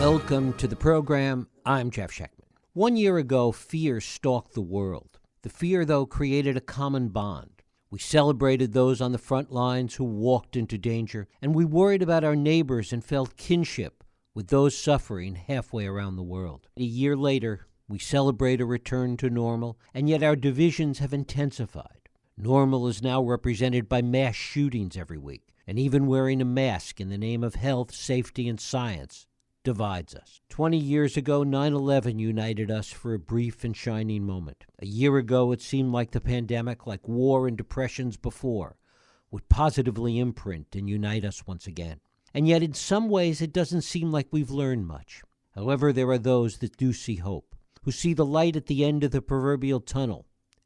Welcome to the program. I'm Jeff Schechtman. 1 year ago, fear stalked the world. The fear, though, created a common bond. We celebrated those on the front lines who walked into danger, and we worried about our neighbors and felt kinship with those suffering halfway around the world. A year later, we celebrate a return to normal, and yet our divisions have intensified. Normal is now represented by mass shootings every week, and even wearing a mask in the name of health, safety, and science divides us. 20 years ago, 9/11 united us for a brief and shining moment. A year ago, it seemed like the pandemic, like war and depressions before, would positively imprint and unite us once again. And yet, in some ways, it doesn't seem like we've learned much. However, there are those that do see hope, who see the light at the end of the proverbial tunnel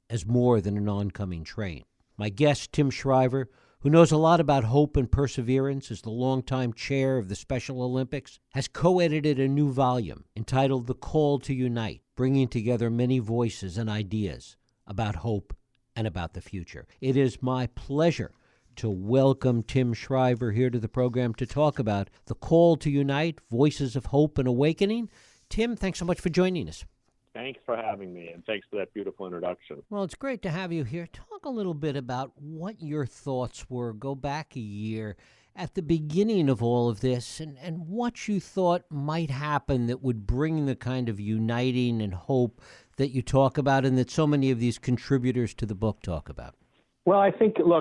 as more than an oncoming train. My guest, Tim Shriver, who knows a lot about hope and perseverance as the longtime chair of the Special Olympics, has co-edited a new volume entitled The Call to Unite, bringing together many voices and ideas about hope and about the future. It is my pleasure to welcome Tim Shriver here to the program to talk about The Call to Unite, Voices of Hope and Awakening. Tim, thanks so much for joining us. Thanks for having me, and thanks for that beautiful introduction. Well, it's great to have you here. Talk a little bit about what your thoughts were. Go back a year at the beginning of all of this and what you thought might happen that would bring the kind of uniting and hope that you talk about and that so many of these contributors to the book talk about. Well, I think we're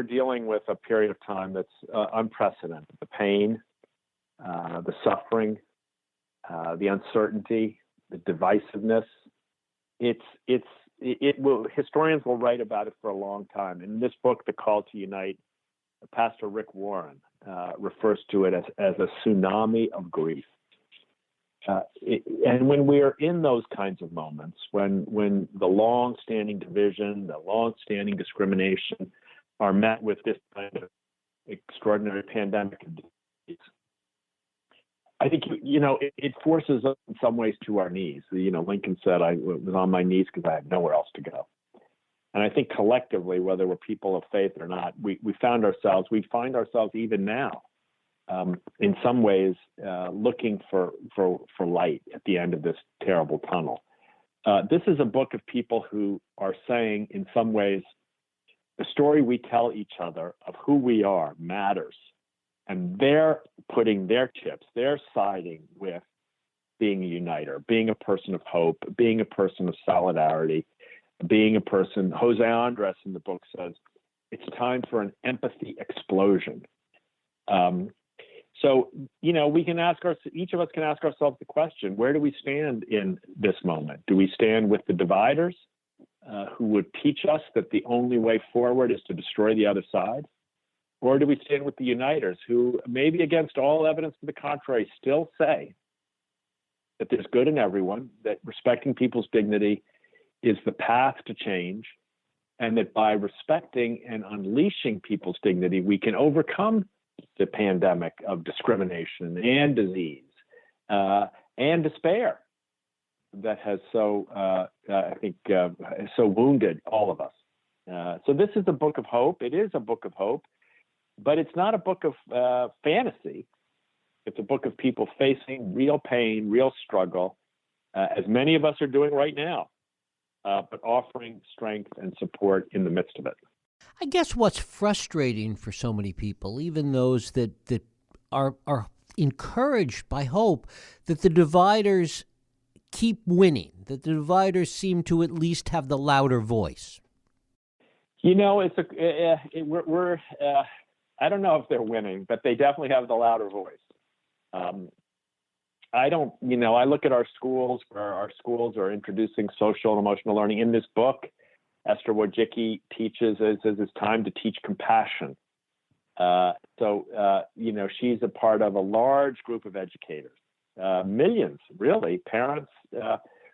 dealing with a period of time that's unprecedented. The pain, the suffering, the uncertainty, the divisiveness. Historians will write about it for a long time. In this book, The Call to Unite, Pastor Rick Warren refers to it as a tsunami of grief. And when we're in those kinds of moments, when the long-standing division, the long-standing discrimination are met with this kind of extraordinary pandemic, I think, it forces us in some ways to our knees. Lincoln said, I was on my knees because I had nowhere else to go. And I think collectively, whether we're people of faith or not, we find ourselves even now, in some ways, looking for light at the end of this terrible tunnel. This is a book of people who are saying, in some ways, the story we tell each other of who we are matters. And they're putting their chips, they're siding with being a uniter, being a person of hope, being a person of solidarity, being a person. Jose Andres in the book says, it's time for an empathy explosion. So, we can each of us can ask ourselves the question, where do we stand in this moment? Do we stand with the dividers who would teach us that the only way forward is to destroy the other side? Or do we stand with the uniters who, maybe against all evidence to the contrary, still say that there's good in everyone, that respecting people's dignity is the path to change, and that by respecting and unleashing people's dignity, we can overcome the pandemic of discrimination and disease and despair that has so wounded all of us. So this is a book of hope. It is a book of hope. But it's not a book of fantasy. It's a book of people facing real pain, real struggle, as many of us are doing right now, but offering strength and support in the midst of it. I guess what's frustrating for so many people, even those that are encouraged by hope, that the dividers keep winning, that the dividers seem to at least have the louder voice. I don't know if they're winning, but they definitely have the louder voice. I look at our schools where our schools are introducing social and emotional learning. In this book, Esther Wojcicki teaches it's time to teach compassion. She's a part of a large group of educators, millions, really, parents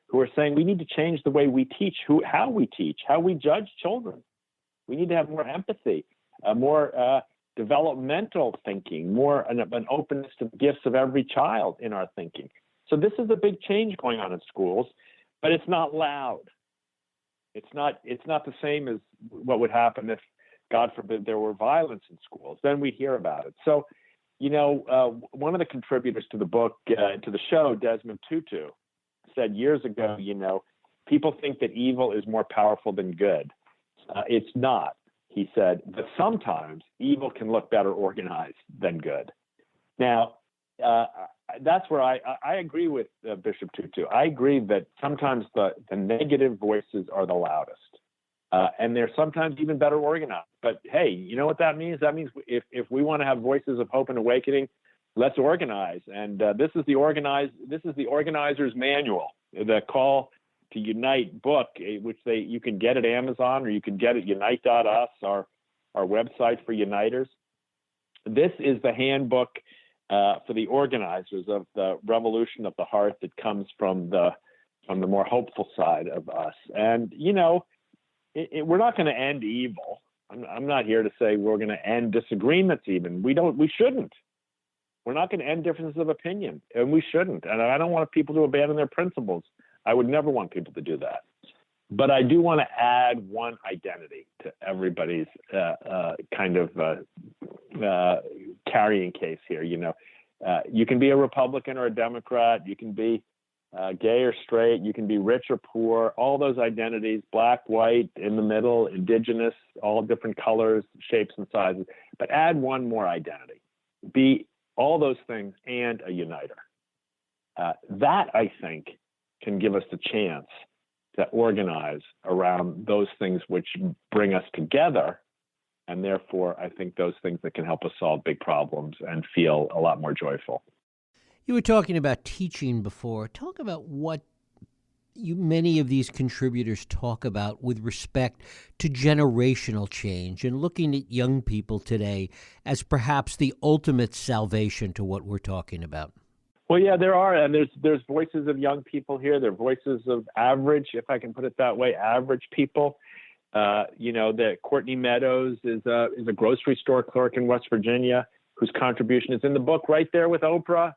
who are saying we need to change the way we teach, how we teach, how we judge children. We need to have more empathy, more developmental thinking, more an openness to the gifts of every child in our thinking. So this is a big change going on in schools, but it's not loud. It's not the same as what would happen if, God forbid, there were violence in schools. Then we'd hear about it. So One of the contributors to the book, to the show, Desmond Tutu, said years ago, people think that evil is more powerful than good. It's not, he said, but sometimes evil can look better organized than good. Now, that's where I agree with Bishop Tutu. I agree that sometimes the negative voices are the loudest. And they're sometimes even better organized. But hey, you know what that means? That means if we want to have voices of hope and awakening, let's organize. And this is the organizer's manual, the Call to Unite book, which you can get at Amazon, or you can get at Unite.us, our website for Uniters. This is the handbook for the organizers of the revolution of the heart that comes from the more hopeful side of us. And we're not going to end evil. I'm not here to say we're going to end disagreements. Even we shouldn't. We're not going to end differences of opinion, and we shouldn't. And I don't want people to abandon their principles. I would never want people to do that. But I do want to add one identity to everybody's kind of carrying case here. You can be a Republican or a Democrat. You can be gay or straight. You can be rich or poor. All those identities: black, white, in the middle, indigenous, all different colors, shapes, and sizes. But add one more identity: be all those things and a uniter. That, I think, can give us the chance to organize around those things which bring us together, and therefore I think those things that can help us solve big problems and feel a lot more joyful. You were talking about teaching before. Talk about what many of these contributors talk about with respect to generational change and looking at young people today as perhaps the ultimate salvation to what we're talking about. Well, yeah, there are, and there's voices of young people here. There are voices of average, if I can put it that way, average people. That Courtney Meadows is a grocery store clerk in West Virginia, whose contribution is in the book right there with Oprah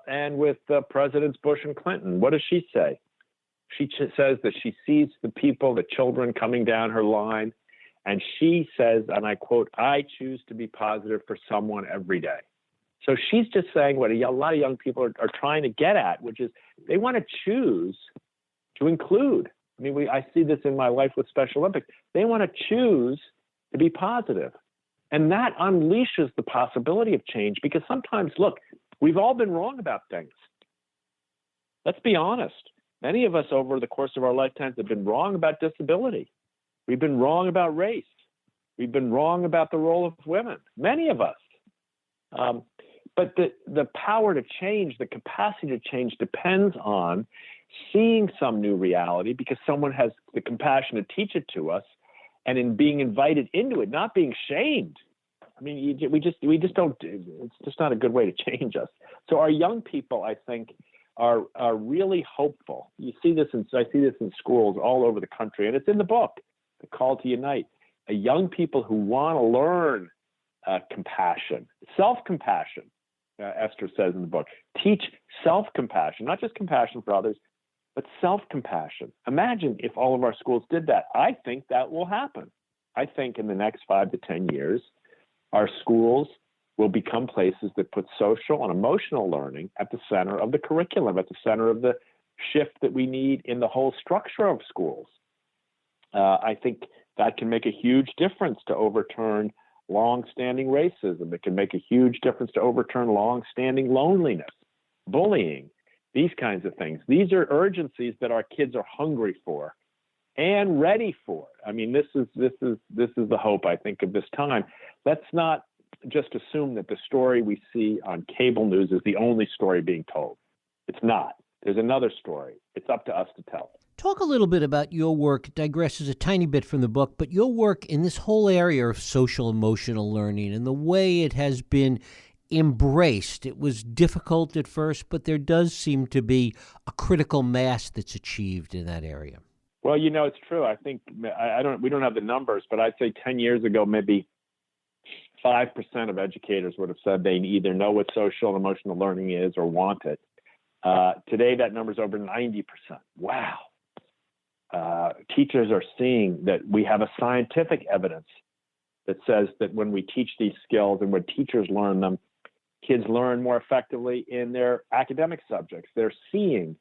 and with Presidents Bush and Clinton. What does she say? She says that she sees the people, the children coming down her line, and she says, and I quote, "I choose to be positive for someone every day." So she's just saying what a lot of young people are trying to get at, which is they want to choose to include. I mean, I see this in my life with Special Olympics. They want to choose to be positive. And that unleashes the possibility of change, because sometimes, look, we've all been wrong about things. Let's be honest. Many of us over the course of our lifetimes have been wrong about disability. We've been wrong about race. We've been wrong about the role of women. Many of us. But the power to change, the capacity to change, depends on seeing some new reality because someone has the compassion to teach it to us, and in being invited into it, not being shamed. I mean, we just don't. It's just not a good way to change us. So our young people, I think, are really hopeful. I see this in schools all over the country, and it's in the book, The Call to Unite. Young people who want to learn compassion, self-compassion. Esther says in the book, teach self-compassion, not just compassion for others, but self-compassion. Imagine if all of our schools did that. I think that will happen. I think in the next 5 to 10 years, our schools will become places that put social and emotional learning at the center of the curriculum, at the center of the shift that we need in the whole structure of schools. I think that can make a huge difference to overturn long-standing racism. It can make a huge difference to overturn long-standing loneliness, bullying, these kinds of things. These are urgencies that our kids are hungry for and ready for. I mean, this is the hope, I think, of this time. Let's not just assume that the story we see on cable news is the only story being told. It's not. There's another story. It's up to us to tell it. Talk a little bit about your work. It digresses a tiny bit from the book, but your work in this whole area of social emotional learning and the way it has been embraced. It was difficult at first, but there does seem to be a critical mass that's achieved in that area. Well, it's true. I think we don't have the numbers, but I'd say 10 years ago, maybe 5% of educators would have said they either know what social and emotional learning is or want it. Today, that number is over 90%. Wow. Teachers are seeing that we have a scientific evidence that says that when we teach these skills and when teachers learn them, Kids learn more effectively in their academic subjects. They're seeing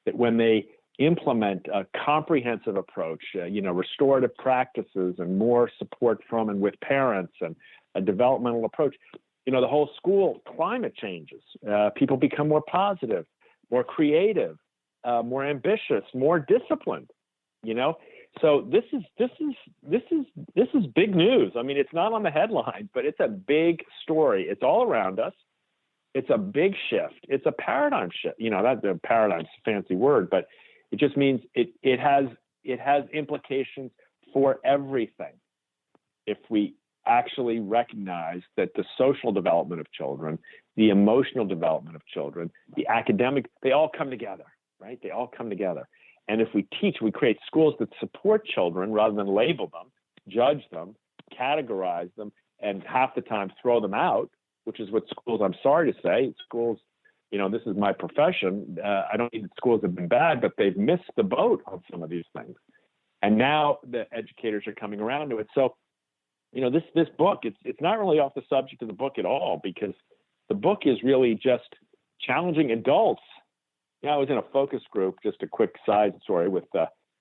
that when they implement a comprehensive approach, restorative practices and more support from and with parents and a developmental approach, the whole school climate changes. People become more positive, more creative, more ambitious, more disciplined. So this is big news. I mean, it's not on the headline, but it's a big story. It's all around us. It's a big shift. It's a paradigm shift. That the paradigm's a fancy word, but it just means it has implications for everything. If we actually recognize that the social development of children, the emotional development of children, the academic, they all come together, right? They all come together. And if we create schools that support children rather than label them, judge them, categorize them, and half the time throw them out, which is what schools, I'm sorry to say, schools, this is my profession. I don't mean that schools have been bad, but they've missed the boat on some of these things. And now the educators are coming around to it. So, this book, it's not really off the subject of the book at all, because the book is really just challenging adults. I was in a focus group, just a quick side story, with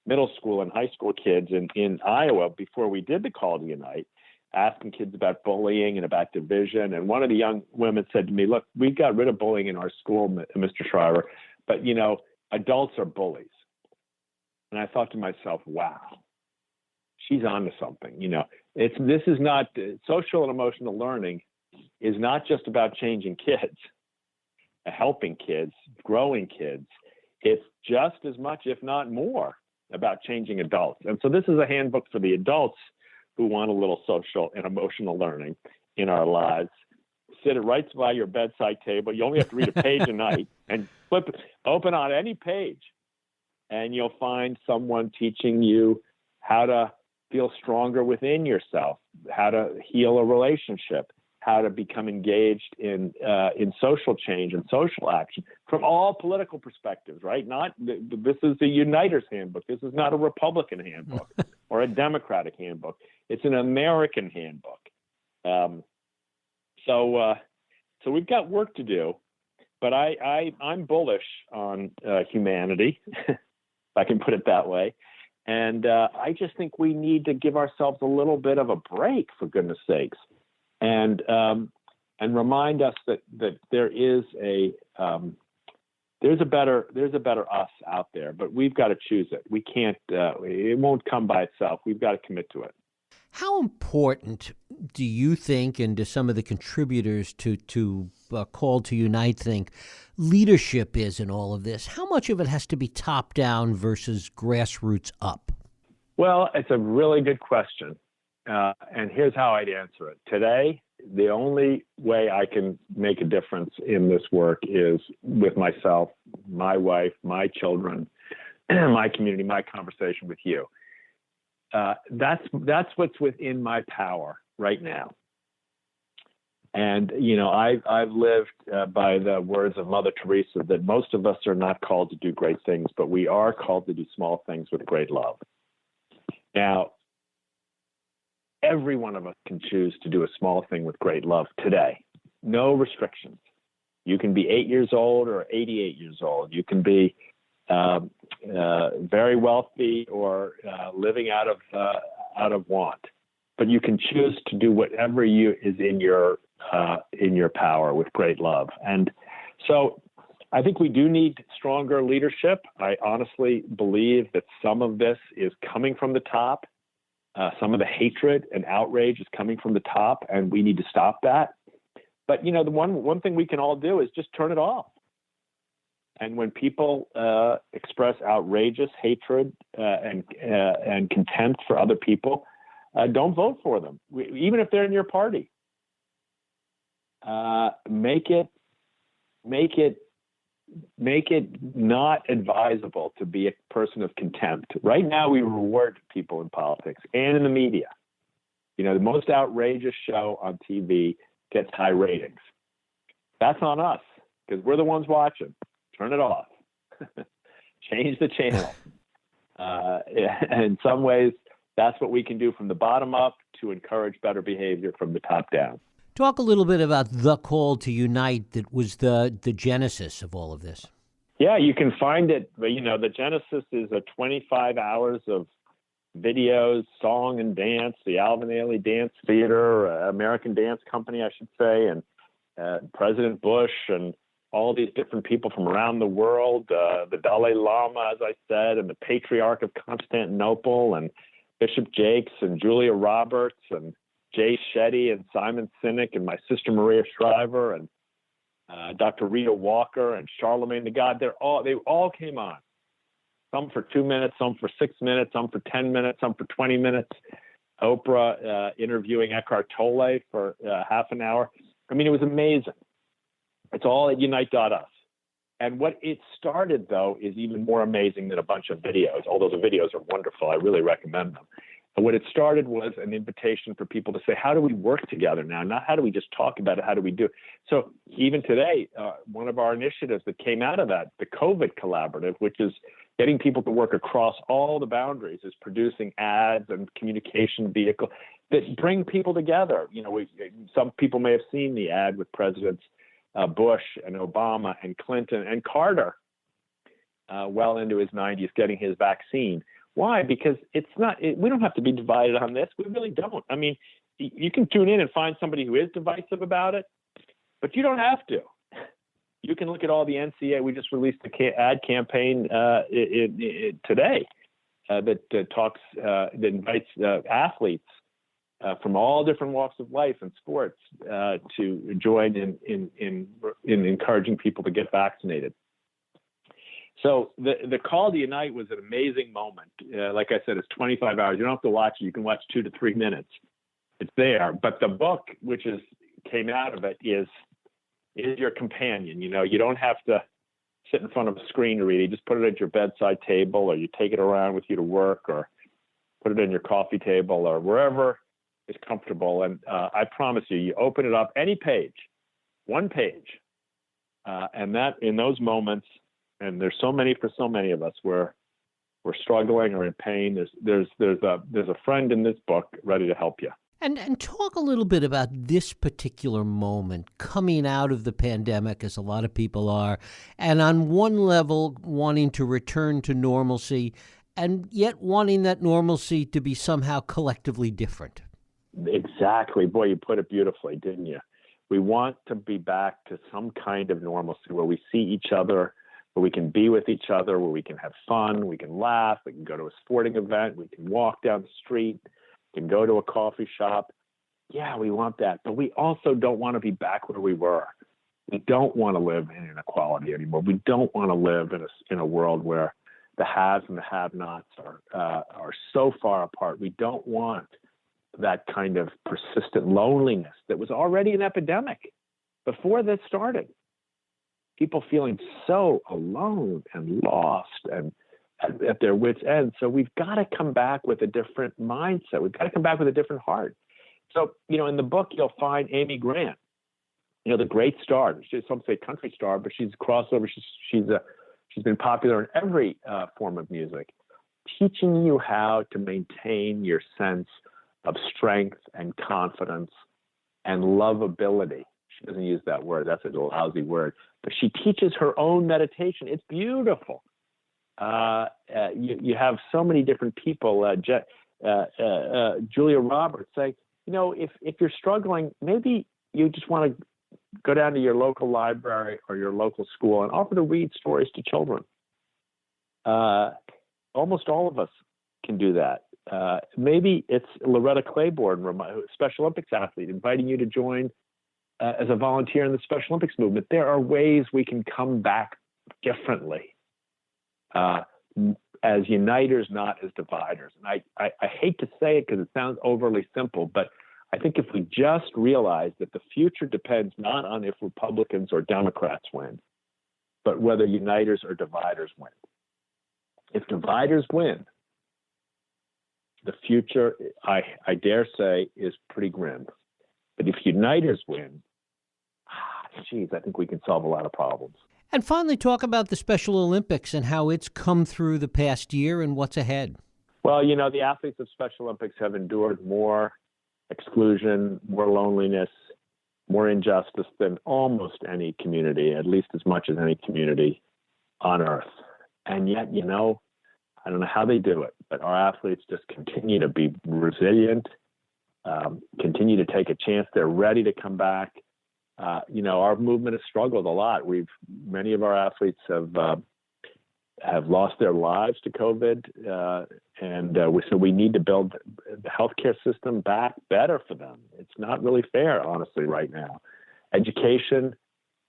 middle school and high school kids in Iowa before we did the Call to Unite, asking kids about bullying and about division. And one of the young women said to me, look, we got rid of bullying in our school, Mr. Shriver, but, adults are bullies. And I thought to myself, wow, she's on to something. This is not social and emotional learning is not just about changing kids, helping kids, growing kids. It's just as much, if not more, about changing adults. And so this is a handbook for the adults who want a little social and emotional learning in our lives. Sit it right by your bedside table. You only have to read a page a night, and open on any page, and you'll find someone teaching you how to feel stronger within yourself, how to heal a relationship, how to become engaged in social change and social action from all political perspectives, right? This is the Uniters handbook. This is not a Republican handbook or a Democratic handbook. It's an American handbook. So we've got work to do, but I'm bullish on humanity, if I can put it that way. And I just think we need to give ourselves a little bit of a break, for goodness sakes, and remind us that there is there's a better us out there, but we've got to choose it. We can't. It won't come by itself. We've got to commit to it. How important do you think, and do some of the contributors to Call to Unite think, leadership is in all of this? How much of it has to be top down versus grassroots up? Well, it's a really good question. And here's how I'd answer it. Today, the only way I can make a difference in this work is with myself, my wife, my children, my community, my conversation with you. That's what's within my power right now. And, I've lived by the words of Mother Teresa that most of us are not called to do great things, but we are called to do small things with great love. Now, every one of us can choose to do a small thing with great love today. No restrictions. You can be 8 years old or 88 years old. You can be very wealthy or living out of want. But you can choose to do whatever is in your power with great love. And so I think we do need stronger leadership. I honestly believe that some of this is coming from the top. Some of the hatred and outrage is coming from the top, and we need to stop that. But, the one thing we can all do is just turn it off. And when people express outrageous hatred and contempt for other people, don't vote for them, even if they're in your party. Make it not advisable to be a person of contempt. Right now, we reward people in politics and in the media. The most outrageous show on TV gets high ratings. That's on us, because we're the ones watching. Turn it off. Change the channel. In some ways, that's what we can do from the bottom up to encourage better behavior from the top down. Talk a little bit about the call to unite that was the genesis of all of this. Yeah, you can find it. The genesis is a 25 hours of videos, song and dance, the Alvin Ailey Dance Theater, American Dance Company, I should say, and President Bush and all these different people from around the world, the Dalai Lama, as I said, and the Patriarch of Constantinople, and Bishop Jakes, and Julia Roberts, and Jay Shetty, and Simon Sinek, and my sister Maria Shriver, and Dr. Rita Walker, and Charlemagne the God. They all came on. Some for 2 minutes, some for 6 minutes, some for 10 minutes, some for 20 minutes. Oprah interviewing Eckhart Tolle for half an hour. I mean, it was amazing. It's all at Unite.us. And what it started, though, is even more amazing than a bunch of videos, although the videos are wonderful. I really recommend them. And what it started was an invitation for people to say, how do we work together now? Not how do we just talk about it, how do we do it? So even today, one of our initiatives that came out of that, the COVID Collaborative, which is getting people to work across all the boundaries, is producing ads and communication vehicles that bring people together. Some people may have seen the ad with Presidents Bush and Obama and Clinton and Carter well into his 90s getting his vaccine. Why? Because we don't have to be divided on this. We really don't. I mean, you can tune in and find somebody who is divisive about it, but you don't have to. You can look at all the NCA. We just released an ad campaign today that invites athletes from all different walks of life and sports to join in encouraging people to get vaccinated. So the call to unite was an amazing moment. Like I said, it's 25 hours. You don't have to watch it. You can watch 2 to 3 minutes. It's there. But the book, which came out of it, is your companion. You don't have to sit in front of a screen to read it. You just put it at your bedside table, or you take it around with you to work, or put it in your coffee table, or wherever is comfortable. And I promise you open it up, any page, one page, and that in those moments. And there's so many for so many of us where we're struggling or in pain. There's a friend in this book ready to help you. And talk a little bit about this particular moment coming out of the pandemic, as a lot of people are, and on one level wanting to return to normalcy, and yet wanting that normalcy to be somehow collectively different. Exactly. Boy, you put it beautifully, didn't you? We want to be back to some kind of normalcy where we see each other, where we can be with each other, where we can have fun, we can laugh, we can go to a sporting event, we can walk down the street, we can go to a coffee shop. Yeah, we want that. But we also don't want to be back where we were. We don't want to live in inequality anymore. We don't want to live in a world where the haves and the have-nots are so far apart. We don't want that kind of persistent loneliness that was already an epidemic before this started. People feeling so alone and lost and at their wits' end. So we've got to come back with a different mindset. We've got to come back with a different heart. So, in the book, you'll find Amy Grant, the great star. Some say country star, but she's a crossover. She's been popular in every form of music, teaching you how to maintain your sense of strength and confidence and lovability. She doesn't use that word. That's a lousy word. But she teaches her own meditation. It's beautiful. You have so many different people. Julia Roberts saying, if you're struggling, maybe you just want to go down to your local library or your local school and offer to read stories to children. Almost all of us can do that. Maybe it's Loretta Claiborne, Special Olympics athlete, inviting you to join as a volunteer in the Special Olympics movement. There are ways we can come back differently, as uniters, not as dividers. And I hate to say it because it sounds overly simple, but I think if we just realize that the future depends not on if Republicans or Democrats win, but whether uniters or dividers win. If dividers win, the future, I dare say, is pretty grim. But if uniters win, I think we can solve a lot of problems. And finally, talk about the Special Olympics and how it's come through the past year and what's ahead. Well, the athletes of Special Olympics have endured more exclusion, more loneliness, more injustice than almost any community, at least as much as any community on earth. And yet, I don't know how they do it, but our athletes just continue to be resilient, continue to take a chance. They're ready to come back. Our movement has struggled a lot. Many of our athletes have lost their lives to COVID, so we need to build the healthcare system back better for them. It's not really fair, honestly, right now. Education,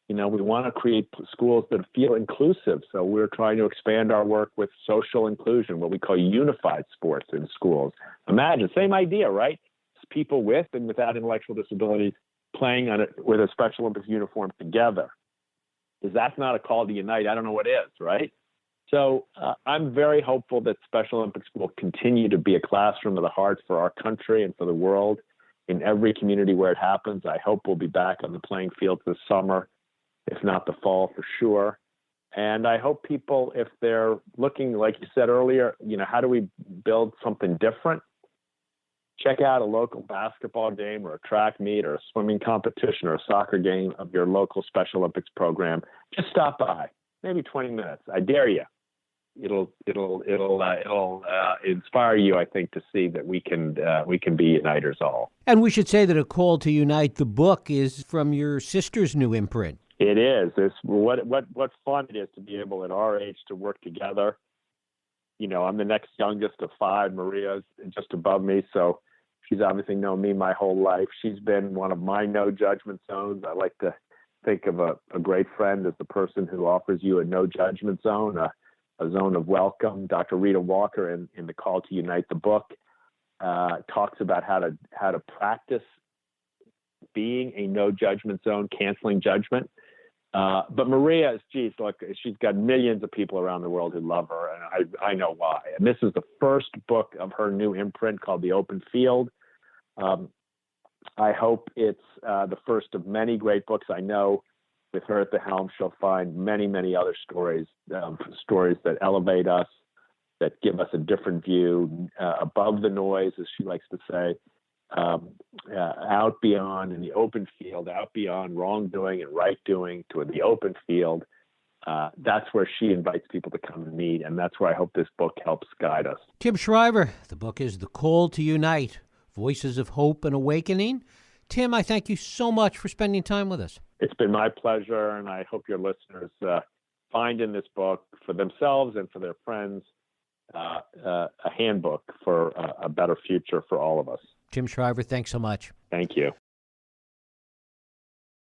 we want to create schools that feel inclusive. So we're trying to expand our work with social inclusion, what we call unified sports in schools. Imagine, same idea, right? It's people with and without intellectual disabilities playing on it with a Special Olympics uniform together. If that's not a call to unite, I don't know what is, right? So I'm very hopeful that Special Olympics will continue to be a classroom of the heart for our country and for the world in every community where it happens. I hope we'll be back on the playing field this summer, if not the fall for sure. And I hope people, if they're looking, like you said earlier, how do we build something different? Check out a local basketball game or a track meet or a swimming competition or a soccer game of your local Special Olympics program. Just stop by, maybe 20 minutes. I dare you. It'll inspire you, I think, to see that we can be uniters all. And we should say that A Call to Unite, the book, is from your sister's new imprint. It is. It's what fun it is to be able at our age to work together. I'm the next youngest of 5. Maria's just above me, so she's obviously known me my whole life. She's been one of my no judgment zones. I like to think of a great friend as the person who offers you a no judgment zone, a zone of welcome. Dr. Rita Walker in The Call to Unite, the book, talks about how to practice being a no judgment zone, canceling judgment. But Maria she's got millions of people around the world who love her, and I know why. And this is the first book of her new imprint called The Open Field. I hope it's the first of many great books. I know with her at the helm, she'll find many, many other stories that elevate us, that give us a different view, above the noise, as she likes to say. Out beyond in the open field, out beyond wrongdoing and right doing to the open field. That's where she invites people to come and meet, and that's where I hope this book helps guide us. Tim Shriver, the book is The Call to Unite, Voices of Hope and Awakening. Tim, I thank you so much for spending time with us. It's been my pleasure, and I hope your listeners find in this book for themselves and for their friends a handbook for a better future for all of us. Tim Shriver, thanks so much. Thank you.